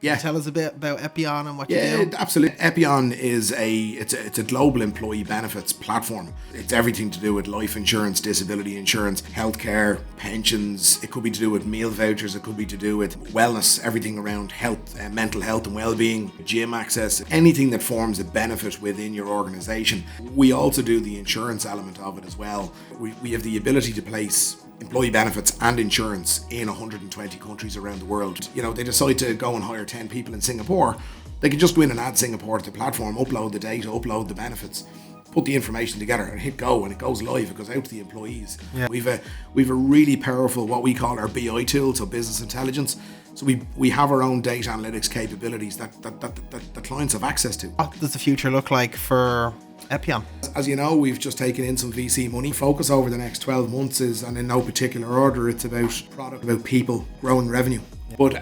Yeah. Tell us a bit about Eppione and what you Yeah, do. absolutely. Eppione is it's a global employee benefits platform. It's everything to do with life insurance, disability insurance, healthcare, pensions. It could be to do with meal vouchers. It could be to do with wellness, everything around health, mental health and well-being, gym access, anything that forms a benefit within your organization. We also do the insurance element of it as well. We have the ability to place employee benefits and insurance in 120 countries around the world. You know, they decide to go and hire 10 people in Singapore, they can just go in and add Singapore to the platform, upload the data, upload the benefits, put the information together and hit go, and it goes live, it goes out to the employees. Yeah. We've a really powerful, what we call our BI tool, so business intelligence. So we have our own data analytics capabilities that the clients have access to. What does the future look like for Eppione? As you know, we've just taken in some VC money. Focus over the next 12 months is, and in no particular order, it's about product, about people, growing revenue. Yeah. But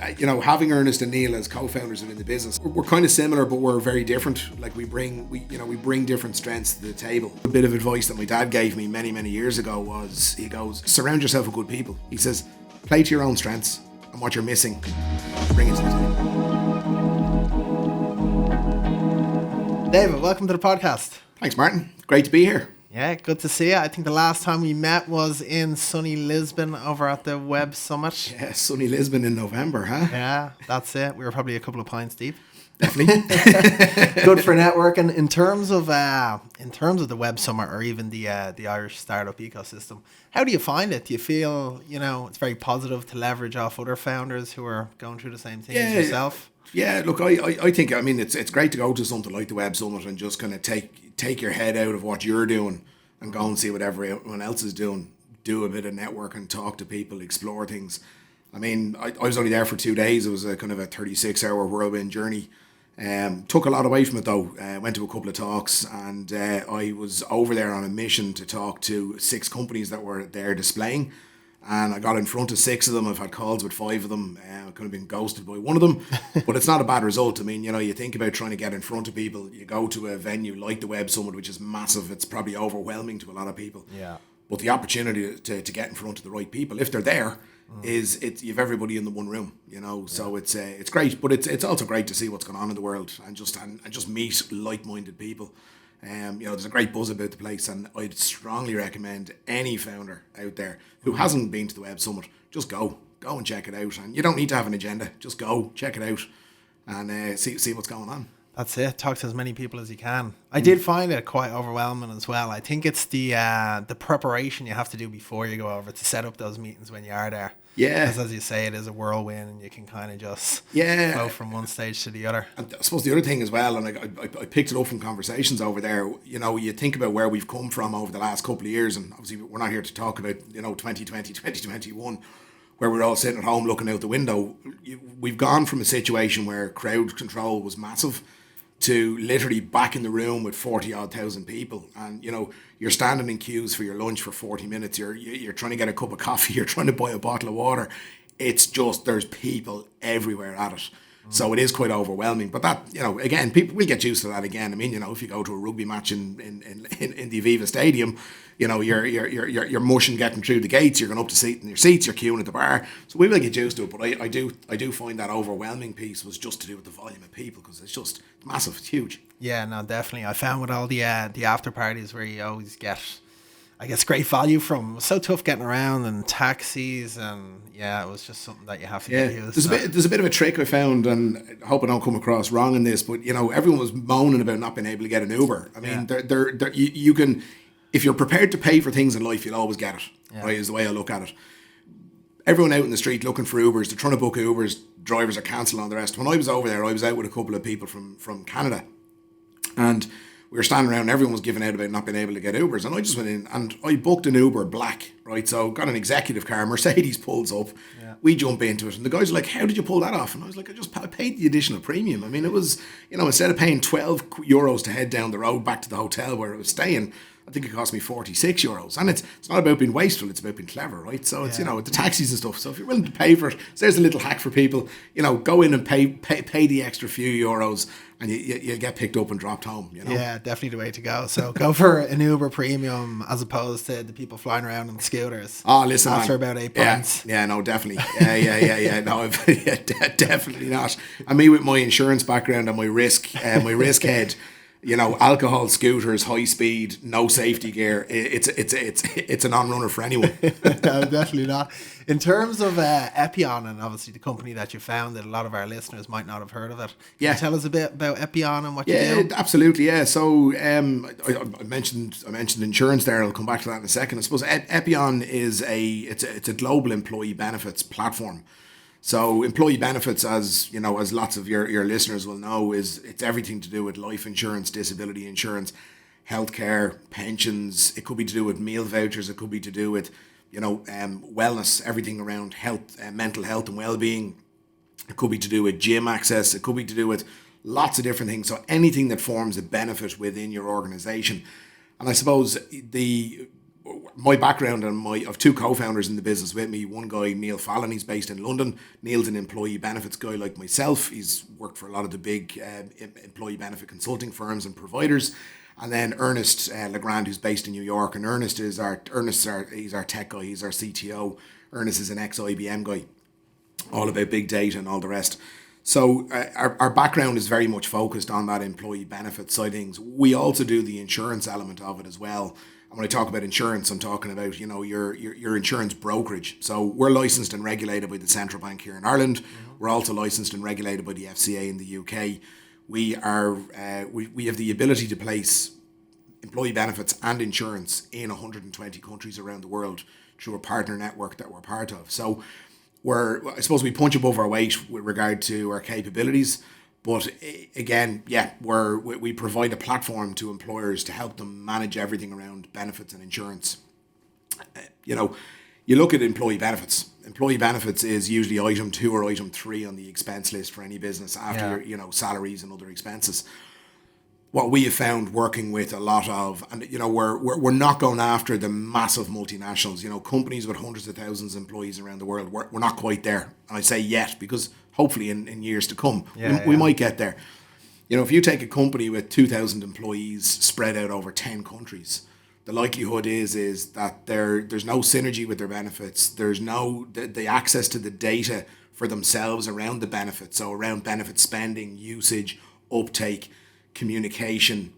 having Ernest and Neil as co-founders in the business, we're kind of similar, but we're very different. Like we bring different strengths to the table. A bit of advice that my dad gave me many years ago was, he goes, surround yourself with good people. He says, play to your own strengths, and what you're missing, bring it to the table. David, welcome to the podcast. Thanks, Martin. Great to be here. Yeah, good to see you. I think the last time we met was in sunny Lisbon over at the Web Summit. Yeah, sunny Lisbon in November, huh? Yeah, that's it. We were probably a couple of pints deep. Definitely. Good for networking. In terms of the Web Summit, or even the Irish startup ecosystem, how do you find it? Do you feel it's very positive to leverage off other founders who are going through the same thing as yourself? Yeah, look, I think, it's great to go to something like the Web Summit and just kind of take your head out of what you're doing and go and see what everyone else is doing. Do a bit of networking, talk to people, explore things. I was only there for 2 days. It was a kind of a 36-hour whirlwind journey. Took a lot away from it though. Went to a couple of talks, and I was over there on a mission to talk to 6 companies that were there displaying. And I got in front of 6 of them. I've had calls with 5 of them. I could have been ghosted by one of them, but it's not a bad result. You think about trying to get in front of people. You go to a venue like the Web Summit, which is massive. It's probably overwhelming to a lot of people. Yeah. But the opportunity to get in front of the right people, if they're there, is you've everybody in the one room. So it's great. But it's also great to see what's going on in the world and just meet like-minded people. There's a great buzz about the place, and I'd strongly recommend any founder out there who hasn't been to the Web Summit, just go and check it out. And you don't need to have an agenda, just go, check it out, and see what's going on. That's it. Talk to as many people as you can. I did find it quite overwhelming as well. I think it's the preparation you have to do before you go over to set up those meetings when you are there. Yeah. Because as you say, it is a whirlwind, and you can kind of just go from one stage to the other. And I suppose the other thing as well, and I picked it up from conversations over there, you think about where we've come from over the last couple of years, and obviously we're not here to talk about, 2020, 2021, where we're all sitting at home looking out the window. We've gone from a situation where crowd control was massive to literally back in the room with 40,000 people, and you're standing in queues for your lunch for 40 minutes. You're trying to get a cup of coffee. You're trying to buy a bottle of water. It's just, there's people everywhere at it. So it is quite overwhelming. But that, again, people will get used to that again. If you go to a rugby match in the Aviva Stadium, you're mushing getting through the gates. You're going up to sit in your seats. You're queuing at the bar. So we will get used to it. But I do find that overwhelming piece was just to do with the volume of people, because it's massive. It's huge. Yeah, no, definitely. I found with all the after parties where you always get, I guess, great value from. It was so tough getting around, and taxis, and it was just something that you have to get used to. There's a bit of a trick I found, and I hope I don't come across wrong in this, but everyone was moaning about not being able to get an Uber. You can, if you're prepared to pay for things in life, you'll always get it. Right, is the way I look at it. Everyone out in the street looking for Ubers, they're trying to book Ubers, drivers are cancelling on the rest. When I was over there, I was out with a couple of people from Canada, and we were standing around and everyone was giving out about not being able to get Ubers, and I just went in and I booked an Uber black, right? So got an executive car, Mercedes pulls up, we jump into it, and the guys are like, how did you pull that off? And I was like, I paid the additional premium. It was, instead of paying €12 to head down the road back to the hotel where I was staying, I think it cost me €46. And it's not about being wasteful, it's about being clever, right? So it's, the taxis and stuff. So if you're willing to pay for it, so there's a little hack for people, go in and pay the extra few euros and you'll get picked up and dropped home, you know? Yeah, definitely the way to go. So go for an Uber Premium as opposed to the people flying around on scooters. Oh, listen, after about 8 points. Yeah, no, definitely. Yeah. No, definitely not. And me with my insurance background and my risk head, you know, alcohol, scooters, high speed, no safety gear. It's a non-runner for anyone. No, definitely not. In terms of Eppione, and obviously the company that you founded, a lot of our listeners might not have heard of it. Can you tell us a bit about Eppione and what you do? Yeah, absolutely. Yeah. So I mentioned insurance there. I'll come back to that in a second. I suppose Eppione is it's a global employee benefits platform. So employee benefits, as you know, as lots of your listeners will know, it's everything to do with life insurance, disability insurance, healthcare, pensions. It could be to do with meal vouchers. It could be to do with, you know, wellness, everything around health, mental health and well-being. It could be to do with gym access. It could be to do with lots of different things. So anything that forms a benefit within your organization. And I suppose my background and I have two co-founders in the business with me. One guy, Neil Fallon, he's based in London. Neil's an employee benefits guy like myself. He's worked for a lot of the big employee benefit consulting firms and providers. And then Ernest Legrand, who's based in New York. And he's our tech guy. He's our CTO. Ernest is an ex-IBM guy, all about big data and all the rest. So our background is very much focused on that employee benefit side of things. We also do the insurance element of it as well. And when I talk about insurance, I'm talking about, you know, your insurance brokerage. So we're licensed and regulated by the Central Bank here in Ireland. Mm-hmm. We're also licensed and regulated by the FCA in the UK. We have the ability to place employee benefits and insurance in 120 countries around the world through a partner network that we're part of. So I suppose we punch above our weight with regard to our capabilities. But again, we provide a platform to employers to help them manage everything around benefits and insurance. You know, you look at employee benefits. Employee benefits is usually item 2 or item 3 on the expense list for any business after your salaries and other expenses. What we have found working with a lot of, and you know, we're not going after the massive multinationals, you know, companies with hundreds of thousands of employees around the world. We're not quite there. And I say yet because hopefully in years to come, we might get there. You know, if you take a company with 2,000 employees spread out over 10 countries, the likelihood is that there's no synergy with their benefits. There's no the access to the data for themselves around the benefits. So around benefit spending, usage, uptake, communication,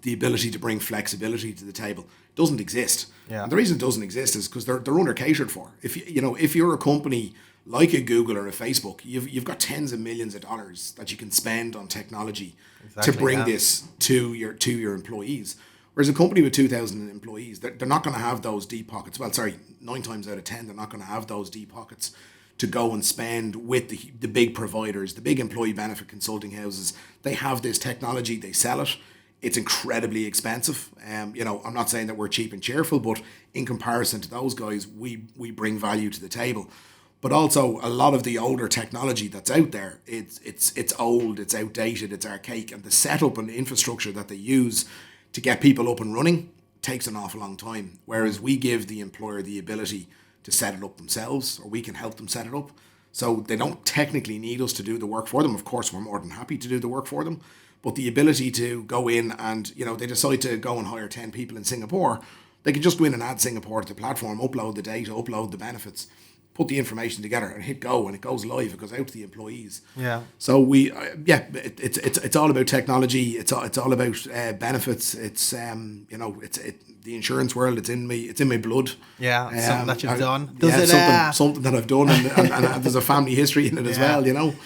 the ability to bring flexibility to the table doesn't exist. Yeah. And the reason it doesn't exist is because they're under catered for. If you're a company like a Google or a Facebook, you've got tens of millions of dollars that you can spend on technology to bring this to your employees. Whereas a company with 2,000 employees, they're not going to have those deep pockets. Well, sorry, 9 times out of 10, they're not going to have those deep pockets to go and spend with the big providers, the big employee benefit consulting houses. They have this technology, they sell it. It's incredibly expensive. I'm not saying that we're cheap and cheerful, but in comparison to those guys, we bring value to the table. But also a lot of the older technology that's out there, it's old, it's outdated, it's archaic, and the setup and the infrastructure that they use to get people up and running takes an awful long time. Whereas we give the employer the ability to set it up themselves, or we can help them set it up. So they don't technically need us to do the work for them. Of course, we're more than happy to do the work for them. But the ability to go in and, they decide to go and hire 10 people in Singapore, they can just go in and add Singapore to the platform, upload the data, upload the benefits, put the information together and hit go, and it goes live. It goes out to the employees. Yeah. So it's all about technology. It's all about benefits. It's the insurance world. It's in my blood. Yeah. Something that you've done. Something that I've done, and there's a family history in it as well.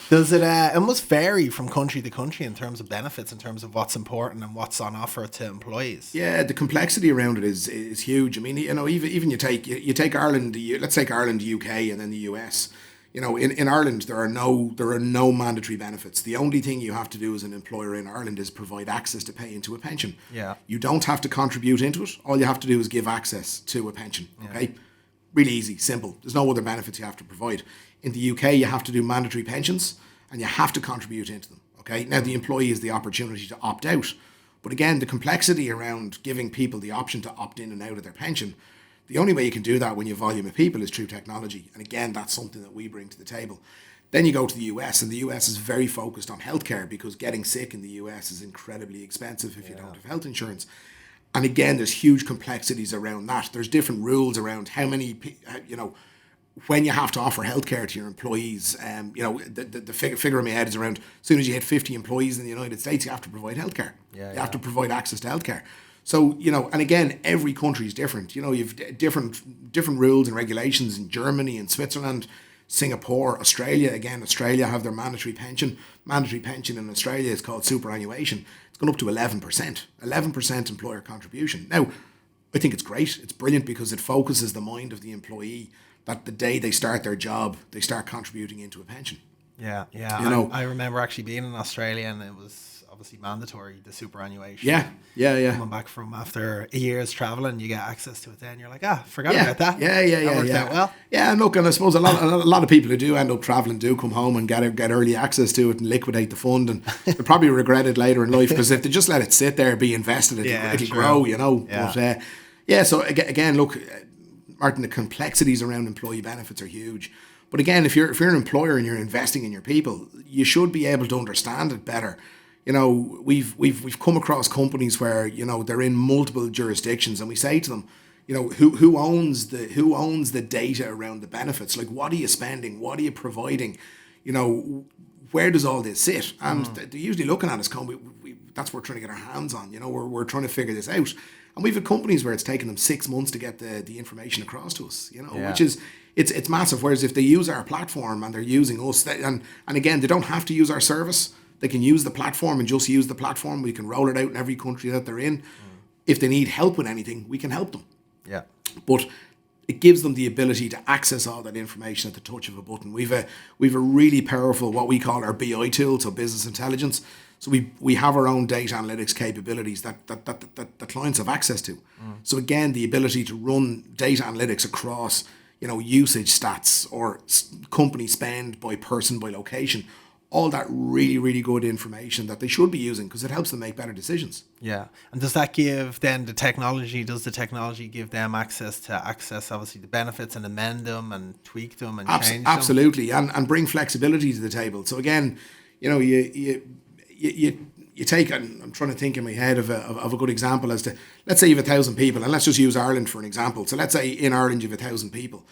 Does it? It must vary from country to country in terms of benefits, in terms of what's important and what's on offer to employees. Yeah, the complexity around it is huge. I mean, even you take Ireland. Let's take Ireland, UK, and then the US. In Ireland, there are no mandatory benefits. The only thing you have to do as an employer in Ireland is provide access to pay into a pension. Yeah. You don't have to contribute into it. All you have to do is give access to a pension. Okay. Yeah. Really easy, simple. There's no other benefits you have to provide. In the UK, you have to do mandatory pensions and you have to contribute into them. Okay. Now the employee has the opportunity to opt out. But again, the complexity around giving people the option to opt in and out of their pension, the only way you can do that when you have volume of people is through technology. And again, that's something that we bring to the table. Then you go to the US, and the US is very focused on healthcare because getting sick in the US is incredibly expensive if you don't have health insurance. And again, there's huge complexities around that. There's different rules around how many, when you have to offer healthcare to your employees. The figure in my head is around, as soon as you hit 50 employees in the United States, you have to provide healthcare. You have to provide access to healthcare. So, and again, every country is different. You've different rules and regulations in Germany and Switzerland, Singapore, Australia. Again, Australia have their mandatory pension. Mandatory pension in Australia is called superannuation. It's gone up to 11% employer contribution. Now, I think it's great. It's brilliant because it focuses the mind of the employee that the day they start their job, they start contributing into a pension. Yeah. I remember actually being in Australia, and it was obviously mandatory, the superannuation. Yeah. Coming back from after a year's traveling, you get access to it then. You're like, forgot about that. That worked out well. Yeah, and look, and I suppose a lot of people who do end up traveling do come home and get early access to it and liquidate the fund, and they probably regret it later in life because if they just let it sit there, be invested, it'll grow, Yeah. But so again, look, Martin, the complexities around employee benefits are huge. But again, if you're an employer and you're investing in your people, you should be able to understand it better. We've come across companies where they're in multiple jurisdictions, and we say to them, who owns the data around the benefits? Like, what are you spending? What are you providing? Where does all this sit? And they're usually looking at us going, that's what we're trying to get our hands on. We're trying to figure this out. And we've had companies where it's taken them 6 months to get the information across to us. Which is it's massive. Whereas if they use our platform and they're using us, and again, they don't have to use our service. They can use the platform and just use the platform. We can roll it out in every country that they're in. If they need help with anything, we can help them. Yeah. But it gives them the ability to access all that information at the touch of a button. We've a really powerful, what we call our BI tool, so business intelligence. So we have our own data analytics capabilities that the clients have access to. So again, the ability to run data analytics across, usage stats or company spend by person, by location, all that really, really good information that they should be using because it helps them make better decisions. Yeah. And does that give then the technology give them access to obviously the benefits and amend them and tweak them and change them? Absolutely. And bring flexibility to the table. So again, you take, I'm trying to think in my head of a good example as to, let's say you have 1,000 people, and let's just use Ireland for an example. So let's say in Ireland you have 1,000 people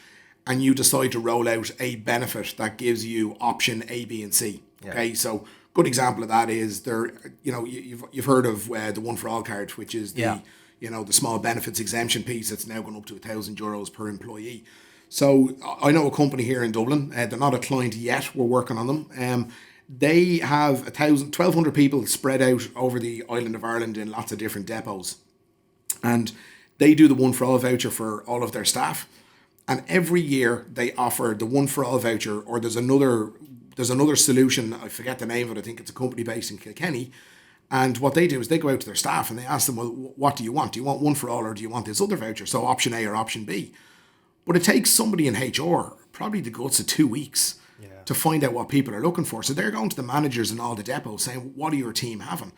and you decide to roll out a benefit that gives you option A, B, and C. Yeah. Okay, so good example of that is you've heard of the One for All card, which is the small benefits exemption piece that's now going up to €1,000 per employee. So I know a company here in Dublin. They're not a client yet. We're working on them. They have 1,200 people spread out over the island of Ireland in lots of different depots, and they do the One for All voucher for all of their staff. And every year they offer the One for All voucher, or there's another solution, I forget the name of it, I think it's a company based in Kilkenny. And what they do is they go out to their staff and they ask them, well, what do you want? Do you want One for All or do you want this other voucher? So option A or option B. But it takes somebody in HR probably the guts of 2 weeks to find out what people are looking for. So they're going to the managers in all the depots saying, what are your team having?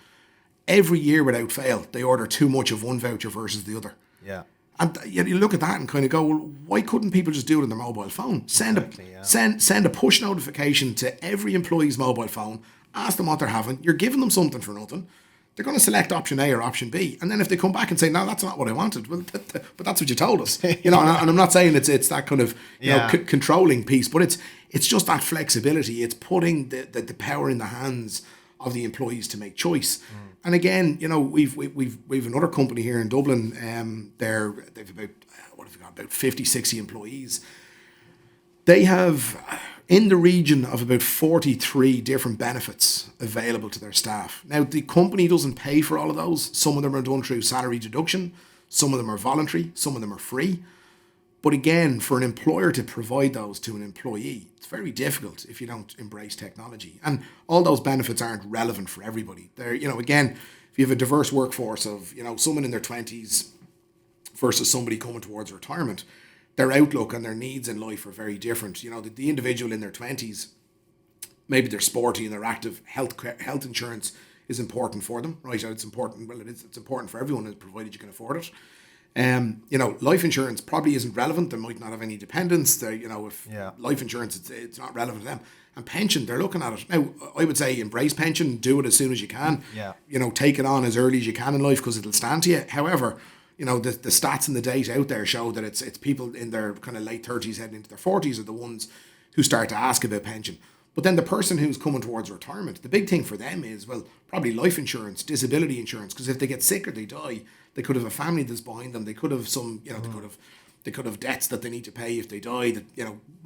Every year without fail, they order too much of one voucher versus the other. Yeah. And you look at that and kind of go, well, why couldn't people just do it on their mobile phone? Send a push notification to every employee's mobile phone, ask them what they're having. You're giving them something for nothing. They're going to select option A or option B. And then if they come back and say, no, that's not what I wanted, well, but that's what you told us. And I'm not saying it's that kind of controlling piece, but it's just that flexibility. It's putting the power in the hands of the employees to make choice. And again, we've another company here in Dublin. They've about 50, 60 employees. They have in the region of about 43 different benefits available to their staff. Now, the company doesn't pay for all of those. Some of them are done through salary deduction. Some of them are voluntary. Some of them are free. But again, for an employer to provide those to an employee, it's very difficult if you don't embrace technology. And all those benefits aren't relevant for everybody. They're, again, if you have a diverse workforce of, someone in their 20s versus somebody coming towards retirement, their outlook and their needs in life are very different. The individual in their 20s, maybe they're sporty and they're active. Health insurance is important for them, right? It's important. Well, it's important for everyone, provided you can afford it. Life insurance probably isn't relevant. They might not have any dependents. Life insurance, it's not relevant to them. And pension, they're looking at it. Now, I would say embrace pension, do it as soon as you can. Yeah. Take it on as early as you can in life because it'll stand to you. However, the stats and the data out there show that it's people in their kind of late 30s heading into their 40s are the ones who start to ask about pension. But then the person who's coming towards retirement, the big thing for them is, well, probably life insurance, disability insurance, because if they get sick or they die, they could have a family that's behind them. They could have some, they could have debts that they need to pay if they die,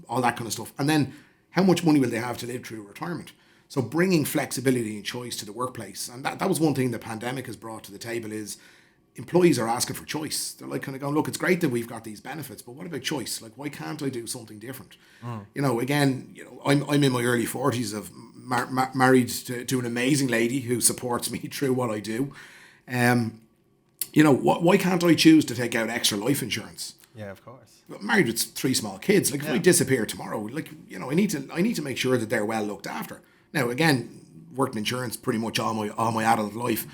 all that kind of stuff. And then how much money will they have to live through retirement? So bringing flexibility and choice to the workplace. And that was one thing the pandemic has brought to the table is employees are asking for choice. They're like kind of going, look, it's great that we've got these benefits, but what about choice? Like, why can't I do something different? Again, I'm in my early 40s of married to an amazing lady who supports me through what I do. Why can't I choose to take out extra life insurance? Yeah, of course. Married with 3 small kids. Like, if I disappear tomorrow, I need to make sure that they're well looked after. Now, again, worked in insurance pretty much all my adult life.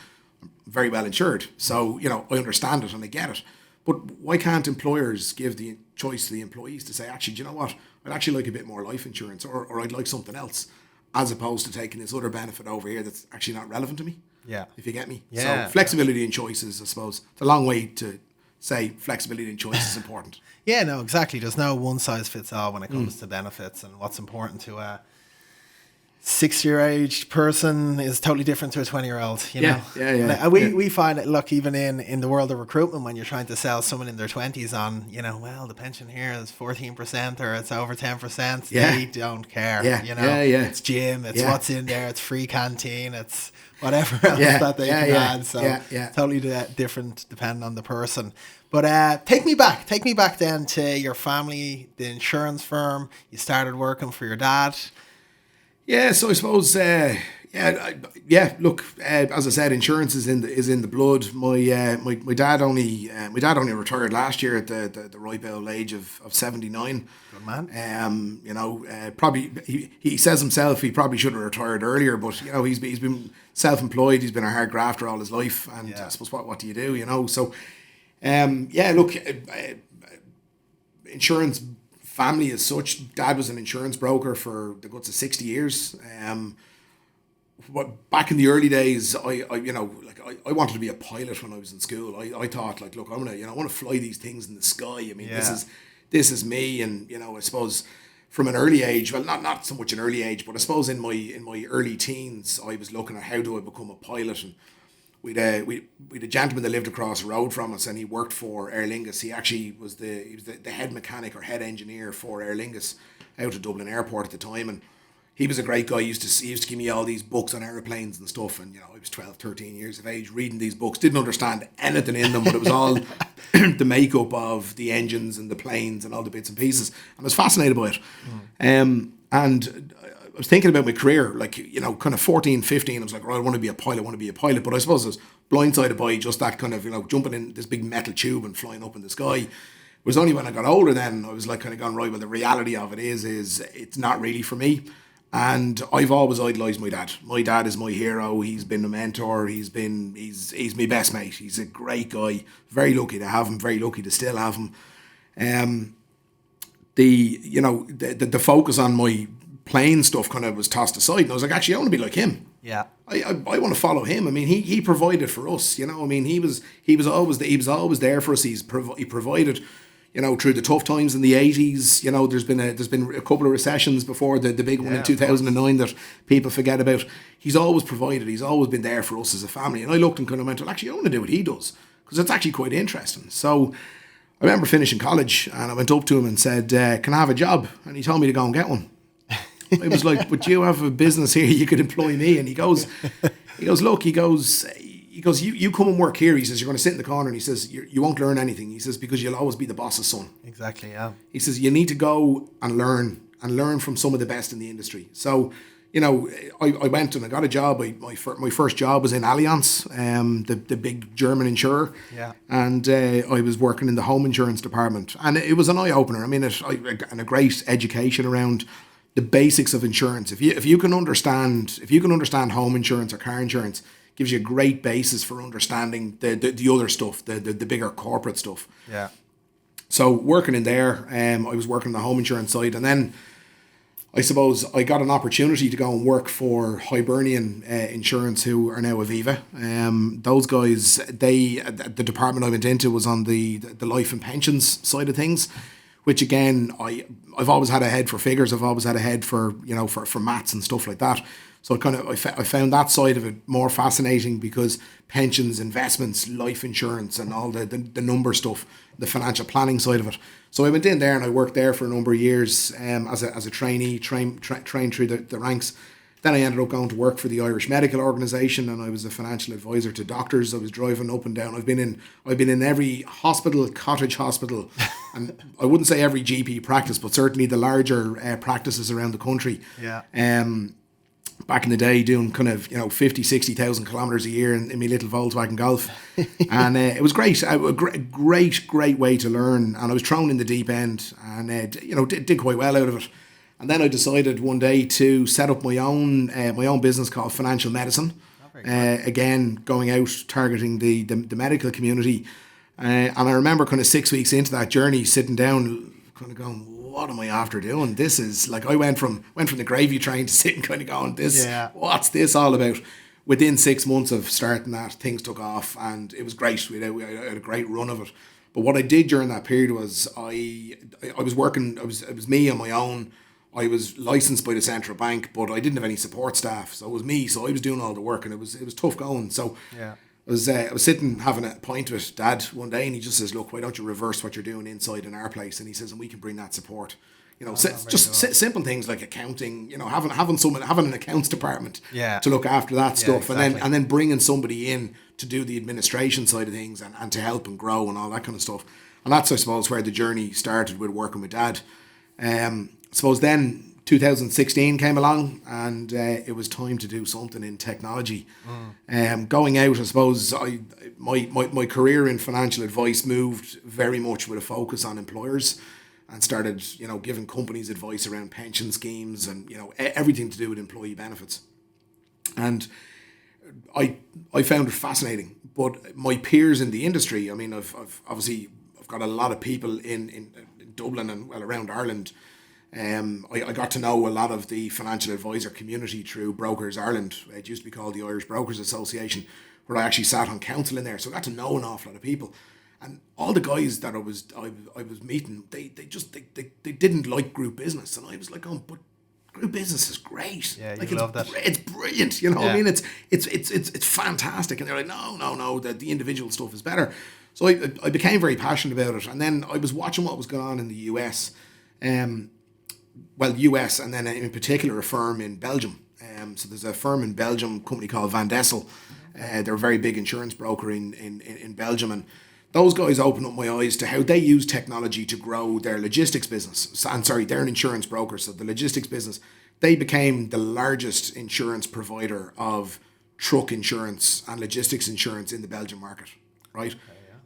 Very well insured, so I understand it and I get it. But why can't employers give the choice to the employees to say, actually, do you know what? I'd actually like a bit more life insurance, or I'd like something else, as opposed to taking this other benefit over here that's actually not relevant to me. Yeah, if you get me. Yeah. So flexibility and choices, I suppose, it's a long way to say flexibility and choice is important. Yeah, no, exactly. There's no one size fits all when it comes to benefits, and what's important to a 6-year-aged person is totally different to a 20-year-old. Yeah. We find it. Look, even in the world of recruitment, when you're trying to sell someone in their 20s on, well, the pension here is 14% or it's over 10%. They don't care. It's gym. It's what's in there. It's free canteen. It's whatever else that they can add. So totally different depending on the person. But take me back then to your family, the insurance firm. You started working for your dad. Yeah, so I suppose, look, as I said, insurance is in the blood. My dad only retired last year at the ripe old age of 79. Good man. Probably he says himself he probably should have retired earlier, but he's been self-employed. He's been a hard grafter all his life, and I suppose what do you do? So, look, insurance. Family as such, Dad was an insurance broker for the guts of 60 years. But back in the early days, I wanted to be a pilot when I was in school. I thought, like, look, I want to fly these things in the sky. I mean, this is me, and I suppose from an early age, well, not so much an early age, but I suppose in my early teens, I was looking at how do I become a pilot. And we'd a gentleman that lived across the road from us, and he worked for Aer Lingus. He actually was the head mechanic or head engineer for Aer Lingus out of Dublin Airport at the time, and he was a great guy. He used to give me all these books on aeroplanes and stuff, and I was 12, 13 years of age reading these books. Didn't understand anything in them, but it was all the makeup of the engines and the planes and all the bits and pieces, and I was fascinated by it. And I was thinking about my career, like, kind of 14, 15, I was like, right, I want to be a pilot. But I suppose I was blindsided by just that kind of, jumping in this big metal tube and flying up in the sky. It was only when I got older then, I was like kind of going, right, well, the reality of it is it's not really for me. And I've always idolised my dad. My dad is my hero. He's been a mentor. He's my best mate. He's a great guy. Very lucky to have him. Very lucky to still have him. The focus on my playing stuff kind of was tossed aside, and I was like, actually, I want to be like him. Yeah, I want to follow him. I mean, he provided for us. I mean, he was always there for us. He provided, through the tough times in the 80s. There's been a couple of recessions before the big one in 2009 that people forget about. He's always provided. He's always been there for us as a family. And I looked and kind of went, well, actually, I want to do what he does, because it's actually quite interesting. So I remember finishing college, and I went up to him and said, can I have a job? And he told me to go and get one. I was like, but you have a business here, you could employ me. And he goes, look, you come and work here. He says, you're going to sit in the corner, and he says, you won't learn anything. He says, because you'll always be the boss's son. Exactly, yeah. He says, you need to go and learn from some of the best in the industry. So, I went and I got a job. My first job was in Allianz, the big German insurer. Yeah. And I was working in the home insurance department. And it was an eye-opener. I mean, and a great education around the basics of insurance. If you can understand home insurance or car insurance, gives you a great basis for understanding the other stuff, the bigger corporate stuff. Yeah. So working in there, I was working on the home insurance side, and then I suppose I got an opportunity to go and work for Hibernian Insurance, who are now Aviva. Those guys, the department I went into was on the life and pensions side of things, which again, I've always had a head for figures. I've always had a head for, for maths and stuff like that. So I found that side of it more fascinating, because pensions, investments, life insurance, and all the number stuff, the financial planning side of it. So I went in there and I worked there for a number of years as a trainee, trained through the ranks. Then I ended up going to work for the Irish Medical Organisation, and I was a financial advisor to doctors. I was driving up and down. I've been in every hospital, cottage hospital, and I wouldn't say every GP practice, but certainly the larger practices around the country. Yeah. Back in the day, doing kind of 50, 60,000 kilometres a year in my little Volkswagen Golf, and it was great. A great way to learn, and I was thrown in the deep end, and did quite well out of it. And then I decided one day to set up my own business called Financial Medicine. Again, going out targeting the medical community, and I remember kind of 6 weeks into that journey, sitting down, kind of going, what am I after doing? This is like, I went from the gravy train to sitting kind of going, what's this all about? Within 6 months of starting that, things took off, and it was great. We had a great run of it. But what I did during that period was I was working. It was me on my own. I was licensed by the central bank, but I didn't have any support staff, so it was me. So I was doing all the work, and it was tough going. So yeah. I was sitting having a pint with Dad one day, and he just says, "Look, why don't you reverse what you're doing inside in our place?" And he says, "And we can bring that support." Simple things like accounting. Having an accounts department to look after that stuff, exactly. and then bringing somebody in to do the administration side of things and to help and grow and all that kind of stuff. And that's, I suppose, where the journey started with working with Dad. I suppose then 2016 came along, and it was time to do something in technology. Going out, I suppose, my career in financial advice moved very much with a focus on employers, and started, giving companies advice around pension schemes and, everything to do with employee benefits. And I found it fascinating. But my peers in the industry, I mean, I've got a lot of people in Dublin and around Ireland. I got to know a lot of the financial advisor community through Brokers Ireland. It used to be called the Irish Brokers Association, where I actually sat on council in there. So I got to know an awful lot of people. And all the guys that I was meeting, they didn't like group business. And I was like, but group business is great. Yeah, like, love that. It's brilliant, I mean, it's fantastic. And they're like, no, the individual stuff is better. So I became very passionate about it. And then I was watching what was going on in the US. US, and then in particular a firm in Belgium. So there's a firm in Belgium, a company called Van Dessel. They're a very big insurance broker in Belgium, and those guys opened up my eyes to how they use technology to grow their logistics business. They're an insurance broker, so the logistics business, they became the largest insurance provider of truck insurance and logistics insurance in the Belgian market, right?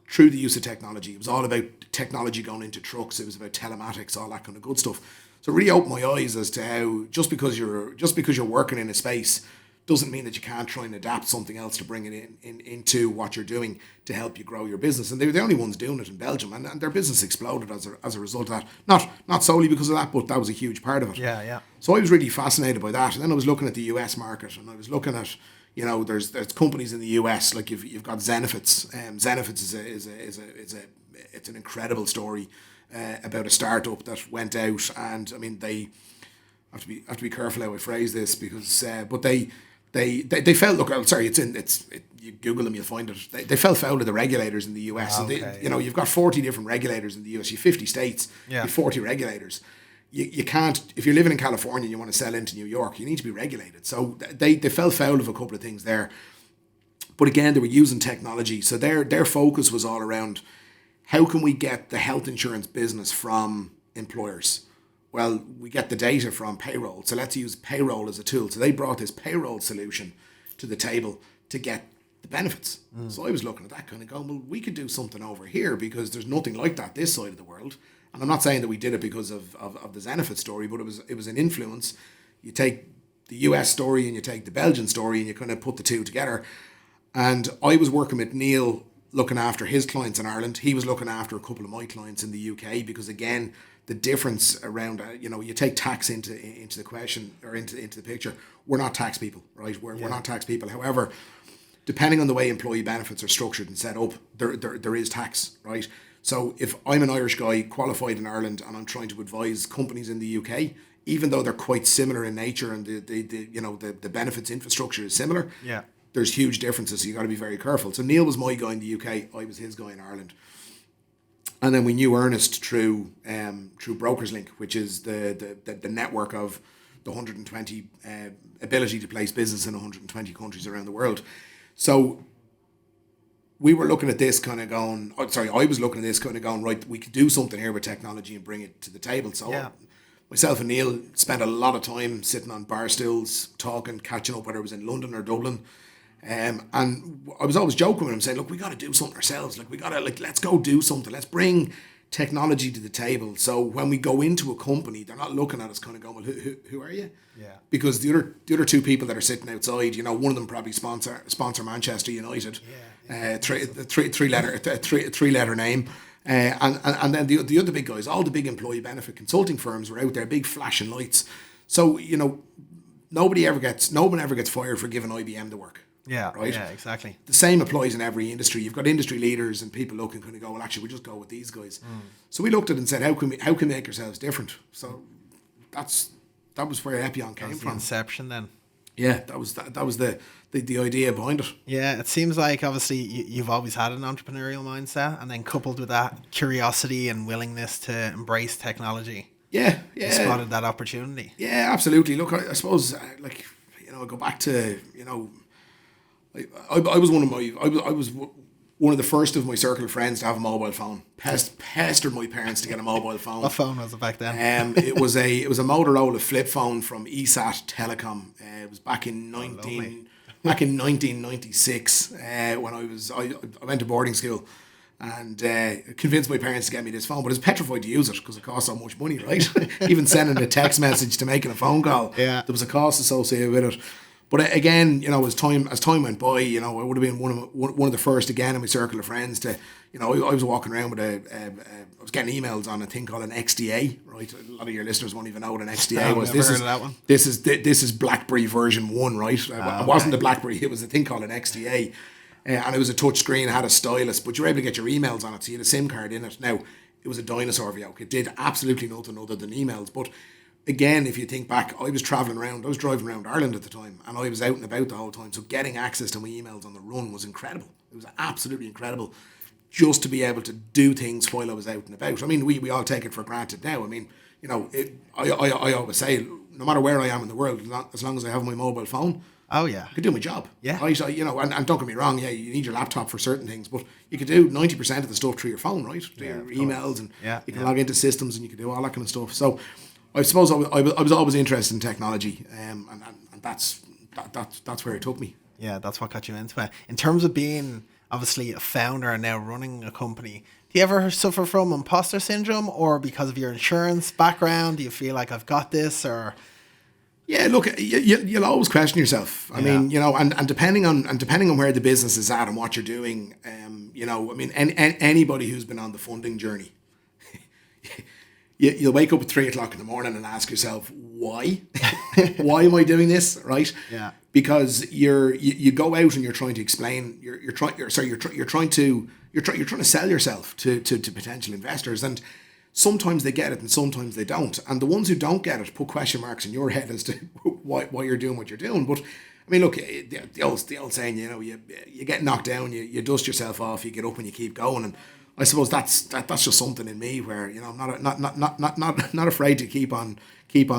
Through the use of technology. It was all about technology going into trucks. It was about telematics, all that kind of good stuff. So it really opened my eyes as to how just because you're working in a space doesn't mean that you can't try and adapt something else to bring it into what you're doing to help you grow your business. And they were the only ones doing it in Belgium, and their business exploded as a result of that. Not solely because of that, but that was a huge part of it. Yeah. So I was really fascinated by that. And then I was looking at the US market, and I was looking at, there's companies in the US, like you've got Zenefits. Zenefits it's an incredible story about a startup that went out, and I mean, they have to be careful how I phrase this, because but they felt, you Google them, you'll find it. They fell foul of the regulators in the US. Okay, so you've got 40 different regulators in the US. You've 50 states. Yeah. You've 40 regulators. You can't, if you're living in California and you want to sell into New York, you need to be regulated. So they fell foul of a couple of things there. But again, they were using technology. So their focus was all around, how can we get the health insurance business from employers? Well, we get the data from payroll. So let's use payroll as a tool. So they brought this payroll solution to the table to get the benefits. So I was looking at that kind of going, well, we could do something over here, because there's nothing like that this side of the world. And I'm not saying that we did it because of the Zenefit story, but it was an influence. You take the US story and you take the Belgian story and you kind of put the two together. And I was working with Neil, looking after his clients in Ireland. He was looking after a couple of my clients in the UK, because again, the difference around, you take tax into the question, or into the picture. We're not tax people, right? We're not tax people. However, depending on the way employee benefits are structured and set up, there is tax, right? So if I'm an Irish guy qualified in Ireland and I'm trying to advise companies in the UK, even though they're quite similar in nature and the benefits infrastructure is similar, there's huge differences. So you got to be very careful. So Neil was my guy in the UK, I was his guy in Ireland. And then we knew Ernest through Brokers Link, which is the network of the 120 ability to place business in 120 countries around the world. So we were looking at this kind of going, I was looking at this kind of going, right, we could do something here with technology and bring it to the table. So myself and Neil spent a lot of time sitting on bar stools, talking, catching up, whether it was in London or Dublin. And I was always joking with him, saying, look, we got to do something ourselves. Like, we got to, let's go do something. Let's bring technology to the table. So when we go into a company, they're not looking at us kind of going, well, who are you? Yeah. Because the other two people that are sitting outside, one of them probably sponsor Manchester United. Three letter name. And then the other big guys, all the big employee benefit consulting firms were out there, big flashing lights. So, no one ever gets fired for giving IBM the work. Yeah, right. Yeah, exactly. The same applies in every industry. You've got industry leaders and people looking kind of go, well, actually, we'll just go with these guys. So we looked at it and said, how can we make ourselves different? So that was where Eppione came from. The inception then. Yeah, that was the idea behind it. Yeah, it seems like obviously you've always had an entrepreneurial mindset, and then coupled with that curiosity and willingness to embrace technology. Yeah. You spotted that opportunity. Yeah, absolutely. Look, I suppose I go back to I was one of the first of my circle of friends to have a mobile phone. Pestered my parents to get a mobile phone. What phone was it back then? It was a Motorola flip phone from ESAT Telecom. It was back in 1996 when I went to boarding school, and convinced my parents to get me this phone. But I was petrified to use it because it cost so much money, right? Even sending a text message to making a phone call, there was a cost associated with it. But again, as time went by, I would have been one of the first again in my circle of friends to, I was walking around with I was getting emails on a thing called an XDA, right? A lot of your listeners won't even know what an XDA was. Never heard of that one. This is BlackBerry version 1, right? It wasn't the BlackBerry; it was a thing called an XDA, and it was a touch screen, had a stylus, but you were able to get your emails on it. So you had a SIM card in it. Now it was a dinosaur yoke. It did absolutely nothing other than emails, but. Again, if you think back, I was driving around Ireland at the time, and I was out and about the whole time. So getting access to my emails on the run was incredible. It was absolutely incredible just to be able to do things while I was out and about. I mean, we all take it for granted now. I mean, I always say, no matter where I am in the world, as long as I have my mobile phone, I can do my job. Yeah. Right? And don't get me wrong, you need your laptop for certain things, but you can do 90% of the stuff through your phone, right? Your emails, and you can log into systems, and you can do all that kind of stuff. So I suppose I was always interested in technology, and that's where it took me. Yeah, that's what got you into it. In terms of being obviously a founder and now running a company, do you ever suffer from imposter syndrome, or because of your insurance background, do you feel like I've got this, or? Yeah, look, you'll always question yourself. I mean, and depending on where the business is at and what you're doing, anybody who's been on the funding journey. You'll wake up at 3:00 in the morning and ask yourself, why? Why am I doing this? Right? Yeah. Because you go out and you're trying to explain. You're trying to sell yourself to potential investors, and sometimes they get it and sometimes they don't. And the ones who don't get it put question marks in your head as to why you're doing what you're doing. But I mean, look, the old saying, you get knocked down, you dust yourself off, you get up and you keep going. And I suppose that's just something in me where I'm not afraid to keep on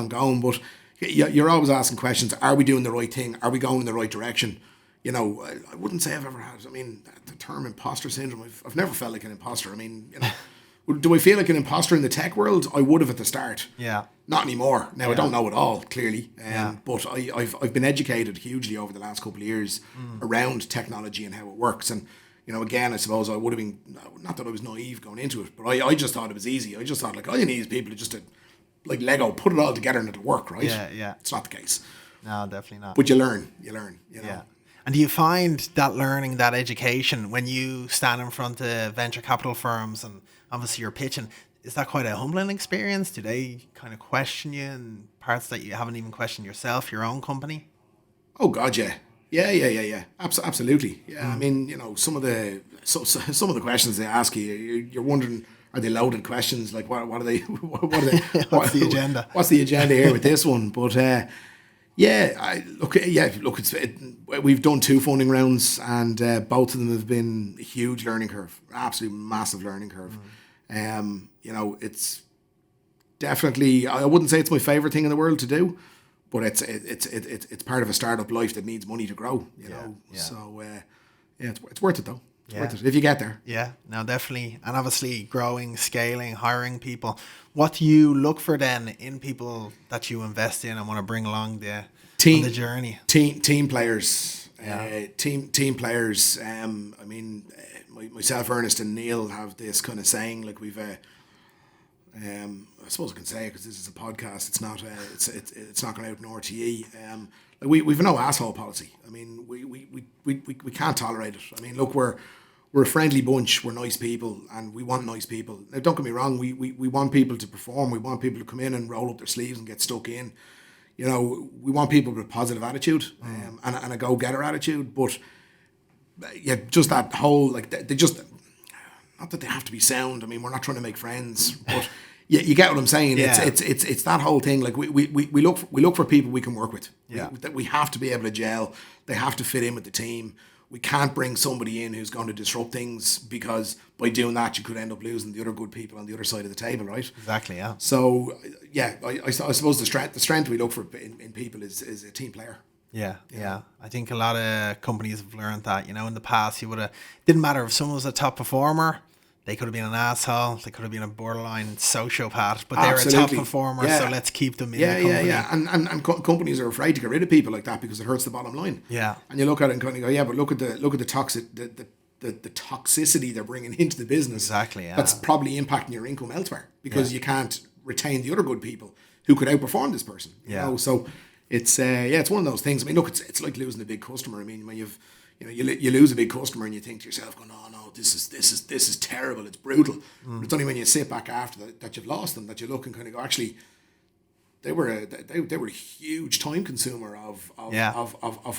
going. But you're always asking questions: are we doing the right thing? Are we going in the right direction? I wouldn't say I've ever had. I mean, the term imposter syndrome. I've never felt like an imposter. I mean, do I feel like an imposter in the tech world? I would have at the start. Yeah. Not anymore. Now I don't know it all clearly, but I've been educated hugely over the last couple of years around technology and how it works. And again, I suppose I would have been, not that I was naive going into it, but I just thought it was easy. I just thought all you need is people to like Lego, put it all together and it'll work, right? Yeah. It's not the case. No, definitely not. But you learn. Yeah. And do you find that learning, that education, when you stand in front of venture capital firms and obviously you're pitching, is that quite a humbling experience? Do they kind of question you in parts that you haven't even questioned yourself, your own company? Oh God, yeah. Yeah. Absolutely. Yeah, I mean, some of the some of the questions they ask you, you're wondering, are they loaded questions? Like, what are they? What are they? What's the agenda? What's the agenda here with this one? But we've done 2 funding rounds, and both of them have been a huge learning curve, absolutely massive learning curve. It's definitely, I wouldn't say it's my favorite thing in the world to do, but it's part of a startup life that needs money to grow. You know, so it's worth it though. It's worth it if you get there. Yeah, no, definitely. And obviously growing, scaling, hiring people. What do you look for then in people that you invest in and want to bring along the journey? Team players. Yeah. Team players. Myself, Ernest, and Neil have this kind of saying. Like we've, I suppose I can say it because this is a podcast. It's not. It's not going out in RTE. We've no asshole policy. I mean, we can't tolerate it. I mean, look, we're a friendly bunch. We're nice people, and we want nice people. Now, don't get me wrong. We want people to perform. We want people to come in and roll up their sleeves and get stuck in. We want people with a positive attitude and a go-getter attitude. But just that whole they just, not that they have to be sound. I mean, we're not trying to make friends, but you get what I'm saying. Yeah. It's that whole thing. Like we look for people we can work with. Yeah. That we have to be able to gel. They have to fit in with the team. We can't bring somebody in who's going to disrupt things, because by doing that you could end up losing the other good people on the other side of the table, right? Exactly. Yeah. So I suppose the strength we look for in people is a team player. Yeah. I think a lot of companies have learned that. In the past, didn't matter if someone was a top performer. They could have been an asshole. They could have been a borderline sociopath, but they're a top performer, so let's keep them in the company. Yeah. And companies are afraid to get rid of people like that because it hurts the bottom line. Yeah. And you look at it and kind of go, but look at the toxicity they're bringing into the business. Exactly. Yeah. That's probably impacting your income elsewhere, because you can't retain the other good people who could outperform this person. You know? So it's it's one of those things. I mean, look, it's like losing a big customer. I mean, when you lose a big customer and you think to yourself, going, oh no, this is terrible, it's brutal. But it's only when you sit back after that you've lost them that you look and kind of go, actually, they were a huge time consumer of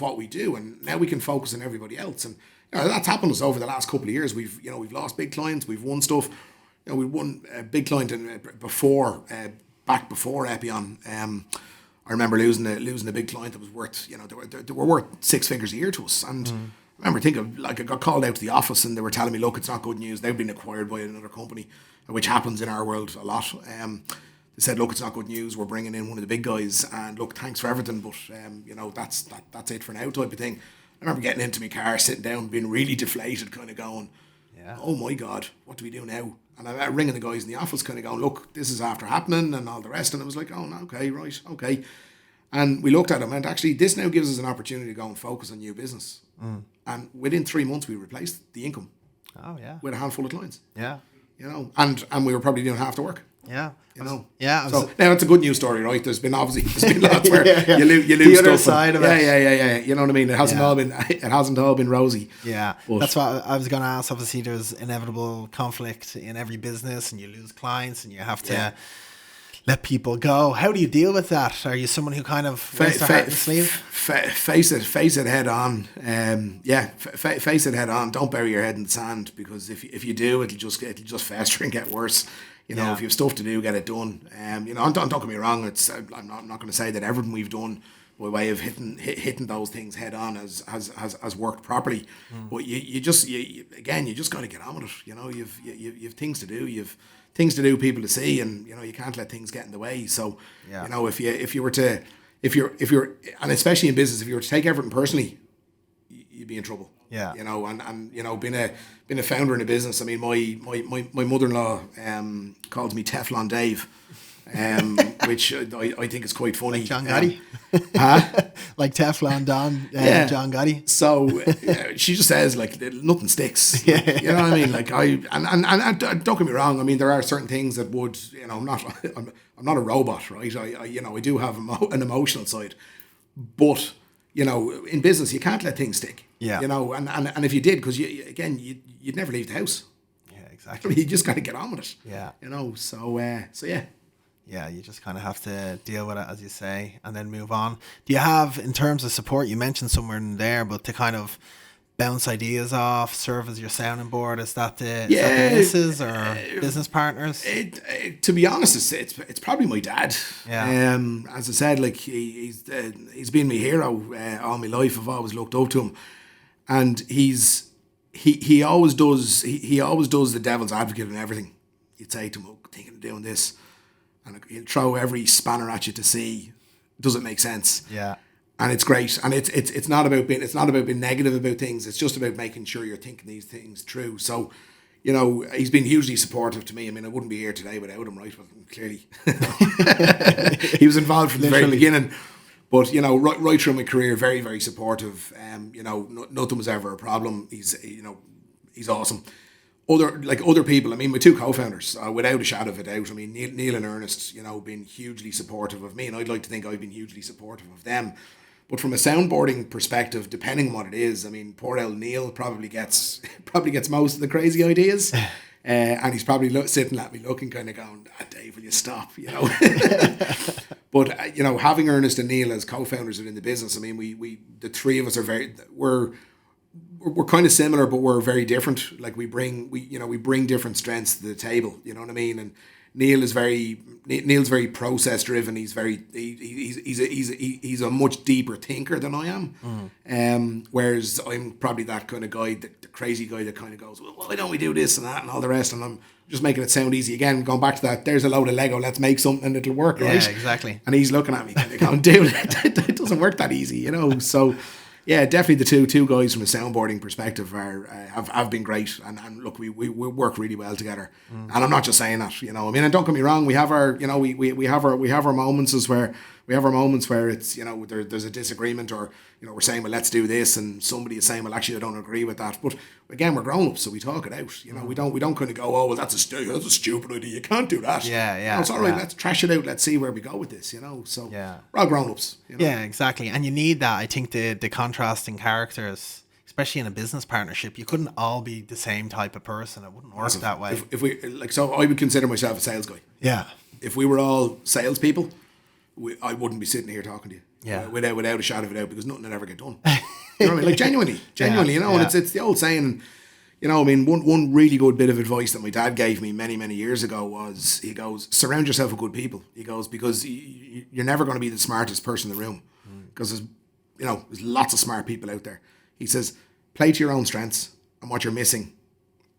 what we do, and now we can focus on everybody else. And that's happened to us over the last couple of years. We've lost big clients, we've won stuff. We won a big client back before Eppione. I remember losing a big client that was worth, they were worth 6 figures a year to us. And I remember thinking, I got called out to the office and they were telling me, look, it's not good news. They've been acquired by another company, which happens in our world a lot. They said, look, it's not good news. We're bringing in one of the big guys, and look, thanks for everything, but that's it for now, type of thing. I remember getting into my car, sitting down, being really deflated, kind of going, oh my God, what do we do now? And I'm ringing the guys in the office, kind of going, look, this is after happening and all the rest. And it was like, oh, no, okay, right, okay. And we looked at them, and actually this now gives us an opportunity to go and focus on new business. And within 3 months, we replaced the income. Oh, yeah. With a handful of clients. Yeah. And we were probably doing half the work. Yeah. Yeah. So now it's a good news story, right? There's been lots where you lose the other stuff. side of it. Yeah. You know what I mean? It hasn't all been rosy. Yeah. But that's what I was going to ask. Obviously, there's inevitable conflict in every business, and you lose clients, and you have to let people go. How do you deal with that? Are you someone who kind of wears their heart in the sleeve? Face it head on. Face it head on. Don't bury your head in the sand, because if you do, it'll just fester and get worse. If you have stuff to do, get it done. Don't get me wrong. I'm not going to say that everything we've done by way of hitting those things head on has worked properly. But you just got to get on with it. You've things to do. You've things to do, people to see, and you can't let things get in the way. So if you're and especially in business, if you were to take everything personally, you'd be in trouble. Yeah. Being a founder in a business. I mean, my mother-in-law calls me Teflon Dave, which I think is quite funny. Like John Gotti? Like Teflon Don, John Gotti. So she just says, like, nothing sticks. You know what I mean? Like, and don't get me wrong. I mean, there are certain things that would, I'm not a robot, right? I do have an emotional side, but in business you can't let things stick. Yeah. And if you did, because you'd never leave the house. Yeah, exactly. You just got to get on with it. Yeah. So yeah. Yeah, you just kind of have to deal with it, as you say, and then move on. Do you have, in terms of support, you mentioned somewhere in there, but to kind of bounce ideas off, serve as your sounding board, is that the missus or business partners? To be honest, it's probably my dad. Yeah. As I said, like he's been my hero all my life. I've always looked up to him, and he always does the devil's advocate in everything. You'd say to him, "Oh, thinking of doing this," and he'll throw every spanner at you to see does it make sense. Yeah. And it's great, and it's not about being negative about things. It's just about making sure you're thinking these things through. So, he's been hugely supportive to me. I mean, I wouldn't be here today without him, right? Well, clearly, he was involved from the very beginning. But right through my career, very, very supportive. Nothing was ever a problem. He's awesome. Other people, I mean, my two co-founders, without a shadow of a doubt. I mean, Neil and Ernest, been hugely supportive of me, and I'd like to think I've been hugely supportive of them. But from a soundboarding perspective, depending on what it is, I mean, poor old Neil probably gets most of the crazy ideas, and he's probably sitting at me looking, kind of going, "Dave, will you stop?" But having Ernest and Neil as co-founders within the business, I mean, we the three of us are we're kind of similar, but we're very different. Like we bring different strengths to the table. You know what I mean? And Neil's very process driven. He's a much deeper thinker than I am. Whereas I'm probably that kind of guy, the crazy guy that kind of goes, "Well, why don't we do this and that and all the rest?" And I'm just making it sound easy. Again, going back to that, there's a load of Lego. Let's make something and it'll work, right? Yeah, exactly. And he's looking at me kind of going, "Dude, it doesn't work that easy, So. Yeah, definitely the two guys from a soundboarding perspective have been great, and look, we work really well together. And I'm not just saying that, I mean, and don't get me wrong, we have our we have our moments where it's there's a disagreement, or we're saying, well, let's do this, and somebody is saying, well, actually I don't agree with that. But again, we're grown ups, so we talk it out. We don't kind of go, oh, well, that's a stupid idea, you can't do that. Yeah. It's all right. Let's trash it out. Let's see where we go with this. So we're all grown ups. Yeah, exactly. And you need that. I think the contrasting characters, especially in a business partnership, you couldn't all be the same type of person. It wouldn't work that way. If we so I would consider myself a sales guy. Yeah. If we were all salespeople, I wouldn't be sitting here talking to you. Yeah. Without a shadow of a doubt, because nothing would ever get done. You know what I mean? Like genuinely. And it's the old saying. I mean, one really good bit of advice that my dad gave me many, many years ago was, he goes, surround yourself with good people. He goes, because you're never going to be the smartest person in the room, because there's lots of smart people out there. He says, play to your own strengths, and what you're missing,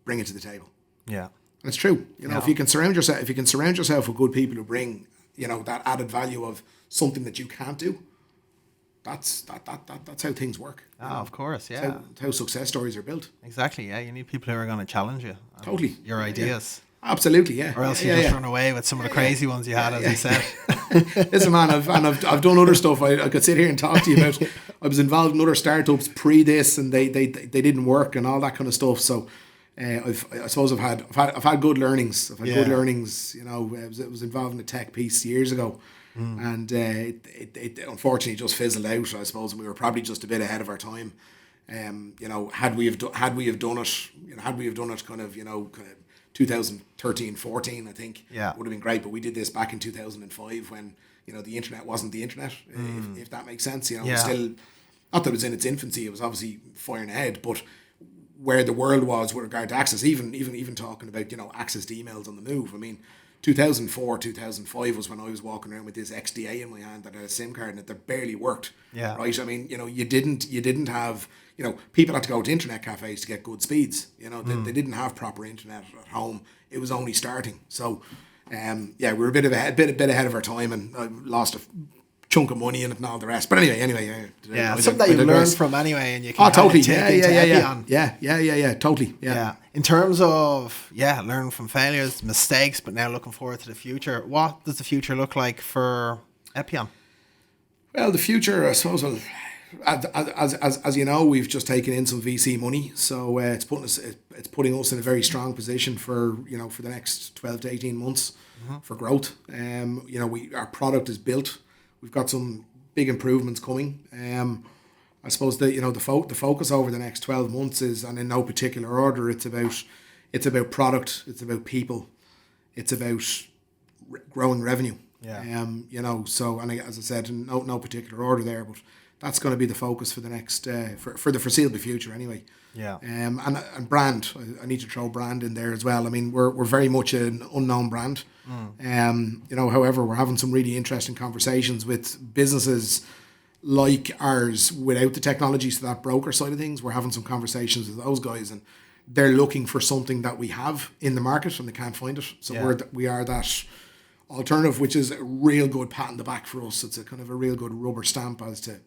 bring it to the table. Yeah. And it's true. If you can surround yourself with good people who bring, that added value of something that you can't do, that's how things work. Of course, yeah. That's how success stories are built. Exactly, yeah. You need people who are going to challenge you. Totally. Your ideas. Yeah. Absolutely, yeah. Or else you just run away with some of the crazy ones you had, as you said. Listen, man, I've done other stuff. I could sit here and talk to you about. I was involved in other startups pre this, and they didn't work and all that kind of stuff. So, I suppose I've had good learnings. Good learnings. I was involved in a tech piece years ago. And it unfortunately just fizzled out, I suppose, and we were probably just a bit ahead of our time. Had we have done it kind of 2013, 14, I think, would have been great. But we did this back in 2005 when the internet wasn't the internet, if that makes sense. Still, not that it was in its infancy, it was obviously firing ahead, but where the world was with regard to access, even talking about access to emails on the move. I mean, 2004, 2005 was when I was walking around with this XDA in my hand that had a SIM card in it that barely worked. Yeah. Right. I mean, you didn't have, people had to go to internet cafes to get good speeds. They didn't have proper internet at home. It was only starting. So, we were a bit ahead of our time, and I lost a chunk of money in it and all the rest. But anyway. Something that you learned from anyway, and you can totally. take into Eppione. Yeah, totally. Yeah. In terms of learning from failures, mistakes, but now looking forward to the future. What does the future look like for Eppione? Well, the future, I suppose, as you know, we've just taken in some VC money, so it's putting us in a very strong position for the next 12 to 18 months for growth. Our product is built. We've got some big improvements coming. I suppose the focus over the next 12 months is, and in no particular order, it's It's about product. It's about people. It's about growing revenue. Yeah. So, and as I said, in no particular order there, but that's going to be the focus for the next, for the foreseeable future anyway. Yeah. And brand, I need to throw brand in there as well. I mean, we're very much an unknown brand. However, we're having some really interesting conversations with businesses like ours without the technology, so that broker side of things. We're having some conversations with those guys, and they're looking for something that we have in the market and they can't find it. So we are that alternative, which is a real good pat on the back for us. It's a kind of a real good rubber stamp as to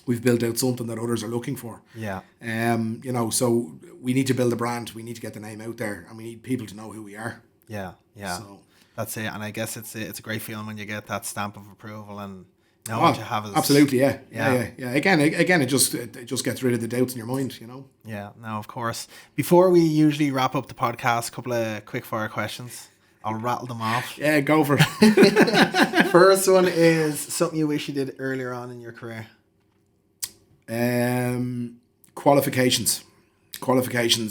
we've built out something that others are looking for. Yeah. So we need to build a brand. We need to get the name out there, and we need people to know who we are. Yeah. Yeah. So that's it. And I guess it's a great feeling when you get that stamp of approval and know what you have is absolutely. Yeah. Again, it just gets rid of the doubts in your mind, Yeah, no, of course. Before we usually wrap up the podcast, a couple of quick fire questions. I'll rattle them off. Yeah, go for it. First one is something you wish you did earlier on in your career. Qualifications.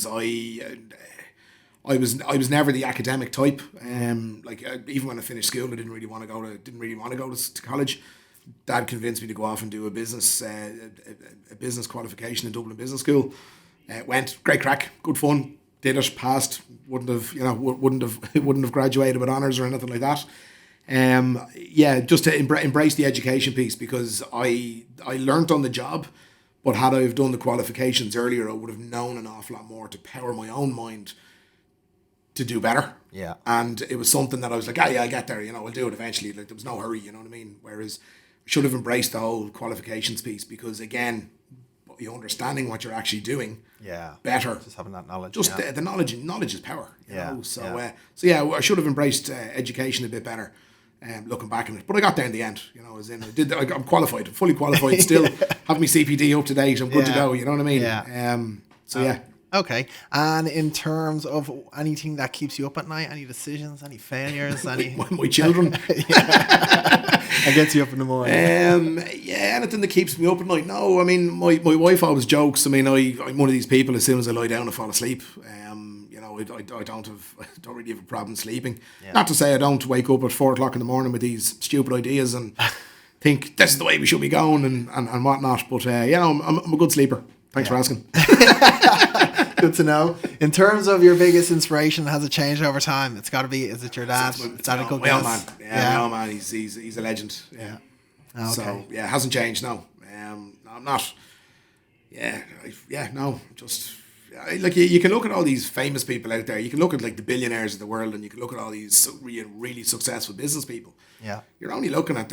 I was never the academic type. Even when I finished school, I didn't really want to go to college. Dad convinced me to go off and do a business qualification in Dublin Business School. Went great crack, good fun. Did it, passed. Wouldn't have graduated with honours or anything like that. Just to embrace the education piece, because I learnt on the job, but had I have done the qualifications earlier, I would have known an awful lot more to power my own mind to do better. Yeah. And it was something that I was like, I'll get there, I'll do it eventually. Like, there was no hurry, you know what I mean? Whereas I should have embraced the whole qualifications piece, because again, you understanding what you're actually doing better. Just having that knowledge. The knowledge is power. You know? So I should have embraced education a bit better. Looking back on it, but I got there in the end. I'm qualified, fully qualified. Still have my CPD up to date. I'm good to go. You know what I mean? Yeah. Okay. And in terms of anything that keeps you up at night, any decisions, any failures, my children. I gets you up in the morning. Anything that keeps me up at night. No, I mean, my wife always jokes. I mean, I'm one of these people, as soon as I lie down, I fall asleep. I don't really have a problem sleeping. Yeah. Not to say I don't wake up at 4:00 in the morning with these stupid ideas and think this is the way we should be going and whatnot. But I'm a good sleeper. Thanks for asking. Good to know. In terms of your biggest inspiration, has it changed over time? It's got to be. Is it your dad? My old man. My old man. He's a legend. Yeah. Okay. So it hasn't changed. No. I'm not. No. Just. Like you can look at all these famous people out there. You can look at like the billionaires of the world, and you can look at all these really successful business people. Yeah, you're only looking what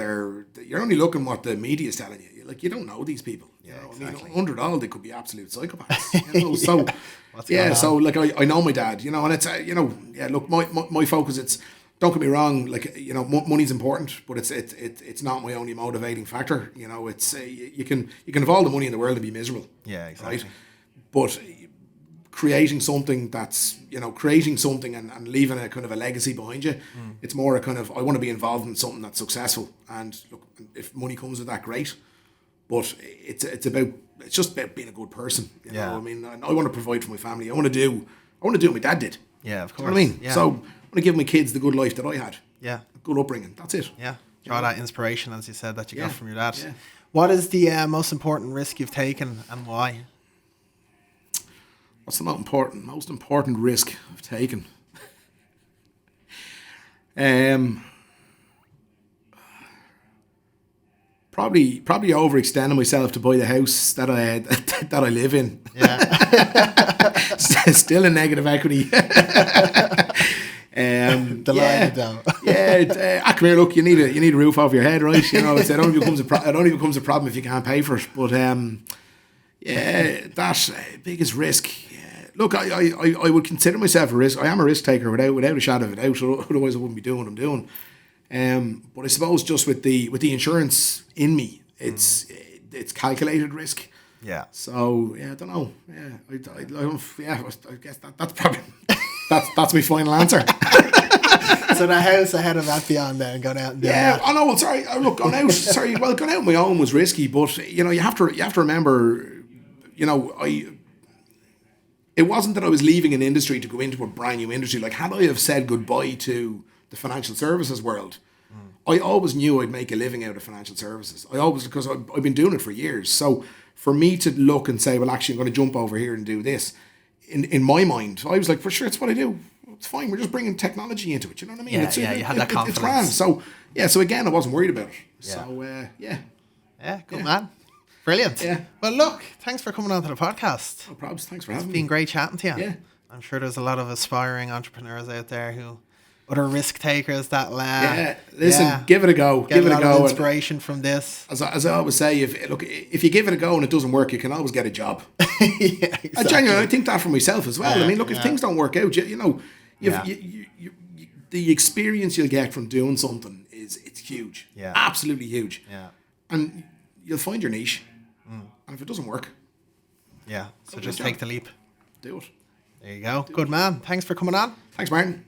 the media is telling you. Like, you don't know these people. Exactly. I mean, under all, they could be absolute psychopaths. So like I know my dad. And it's look, my focus. It's, don't get me wrong. Like, money's important, but it's not my only motivating factor. It's you can have all the money in the world and be miserable. Yeah, exactly. Right? But creating something and leaving a kind of a legacy behind you. It's more a kind of, I want to be involved in something that's successful, and look, if money comes with that, great. But it's just about being a good person. You know? I mean, I want to provide for my family. I want to do what my dad did. Yeah, of course. You know what I mean? Yeah. So I want to give my kids the good life that I had. Yeah. A good upbringing. That's it. Yeah. Draw that inspiration, as you said, that you got from your dad. Yeah. What is the most important risk you've taken, and why? What's the most important risk I've taken? Probably overextending myself to buy the house that I live in. Yeah. Still in negative equity. Delighted though. Come here. Look, you need a roof over your head, right? It only becomes a problem if you can't pay for it. But that biggest risk. Look, I would consider myself a risk. I am a risk taker without a shadow of a doubt. Otherwise, I wouldn't be doing what I'm doing. But I suppose just with the insurance in me, it's calculated risk. Yeah. So I don't know. I guess that's probably that's my final answer. So the house ahead of Eppione then, going out and doing that. I know. Well, sorry. Look, going out. Sorry. Well, going out on my own was risky, but you have to remember. it wasn't that I was leaving an industry to go into a brand new industry. Like, had I have said goodbye to the financial services world, I always knew I'd make a living out of financial services. Because I've been doing it for years. So for me to look and say, well, actually, I'm going to jump over here and do this, in my mind, I was like, for sure, it's what I do. It's fine. We're just bringing technology into it. You know what I mean? You had that confidence. It's grand. So again, I wasn't worried about it. Yeah. So, Yeah, good man. Brilliant. Yeah. Well, look, thanks for coming on to the podcast. No problems. Thanks for having me. It's been great chatting to you. Yeah. I'm sure there's a lot of aspiring entrepreneurs out there other risk takers that listen, give it a go. Give it a go. Inspiration from this. As I always say, if you give it a go and it doesn't work, you can always get a job. Yeah, exactly. I genuinely think that for myself as well. I mean, look, if things don't work out, the experience you'll get from doing something it's huge. Yeah. Absolutely huge. Yeah. And you'll find your niche. And if it doesn't work, so just take the leap. Do it. There you go. Good man. Thanks for coming on. Thanks, Martin.